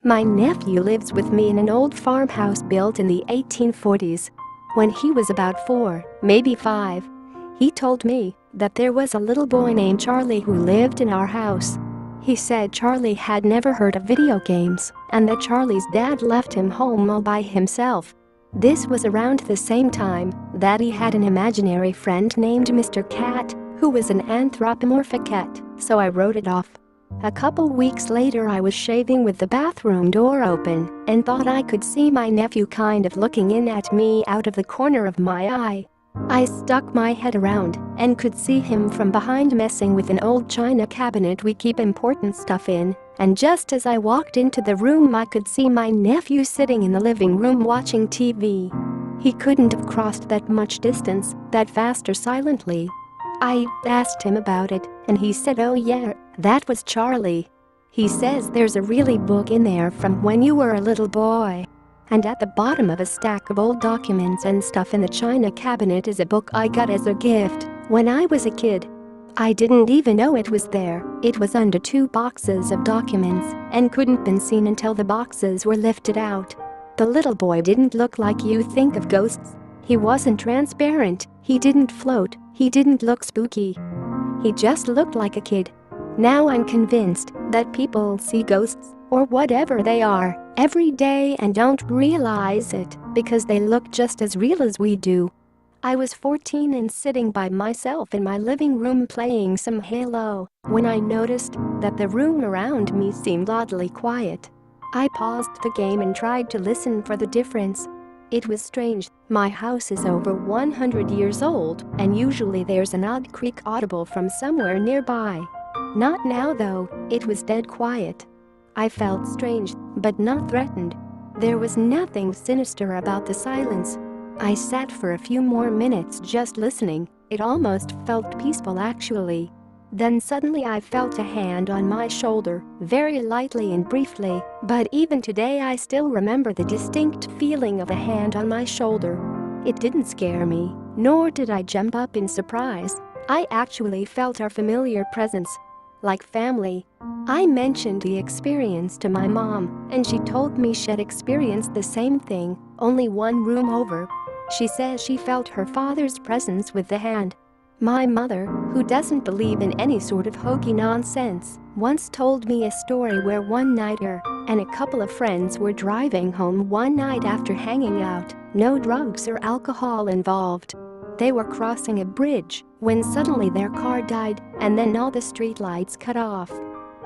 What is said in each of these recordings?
My nephew lives with me in an old farmhouse built in the 1840s. When he was about 4, maybe 5, he told me that there was a little boy named Charlie who lived in our house. He said Charlie had never heard of video games and that Charlie's dad left him home all by himself. This was around the same time that he had an imaginary friend named Mr. Cat, who was an anthropomorphic cat, so I wrote it off. A couple weeks later I was shaving with the bathroom door open and thought I could see my nephew kind of looking in at me out of the corner of my eye. I stuck my head around and could see him from behind messing with an old china cabinet we keep important stuff in, and just as I walked into the room I could see my nephew sitting in the living room watching TV. He couldn't have crossed that much distance that fast or silently. I asked him about it and he said, "Oh yeah, that was Charlie. He says there's a really book in there from when you were a little boy. And at the bottom of a stack of old documents and stuff in the china cabinet is a book I got as a gift when I was a kid. I didn't even know it was there. It was under 2 boxes of documents and couldn't been seen until the boxes were lifted out. The little boy didn't look like you think of ghosts. He wasn't transparent, he didn't float, he didn't look spooky. He just looked like a kid. Now I'm convinced that people see ghosts, or whatever they are, every day and don't realize it because they look just as real as we do." I was 14 and sitting by myself in my living room playing some Halo when I noticed that the room around me seemed oddly quiet. I paused the game and tried to listen for the difference. It was strange. My house is over 100 years old and usually there's an odd creak audible from somewhere nearby. Not now though, it was dead quiet. I felt strange, but not threatened. There was nothing sinister about the silence. I sat for a few more minutes just listening. It almost felt peaceful actually. Then suddenly I felt a hand on my shoulder, very lightly and briefly, but even today I still remember the distinct feeling of a hand on my shoulder. It didn't scare me, nor did I jump up in surprise. I actually felt our familiar presence. Like family. I mentioned the experience to my mom, and she told me she'd experienced the same thing, only one room over. She says she felt her father's presence with the hand. My mother, who doesn't believe in any sort of hokey nonsense, once told me a story where one night her and a couple of friends were driving home one night after hanging out, no drugs or alcohol involved. They were crossing a bridge when suddenly their car died and then all the streetlights cut off.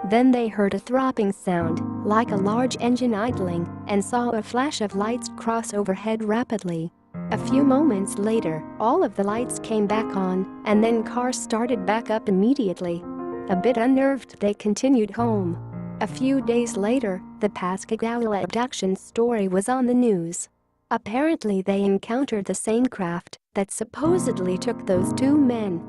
Then they heard a throbbing sound, like a large engine idling, and saw a flash of lights cross overhead rapidly. A few moments later, all of the lights came back on, and then cars started back up immediately. A bit unnerved, they continued home. A few days later, the Pascagoula abduction story was on the news. Apparently they encountered the same craft that supposedly took those 2 men.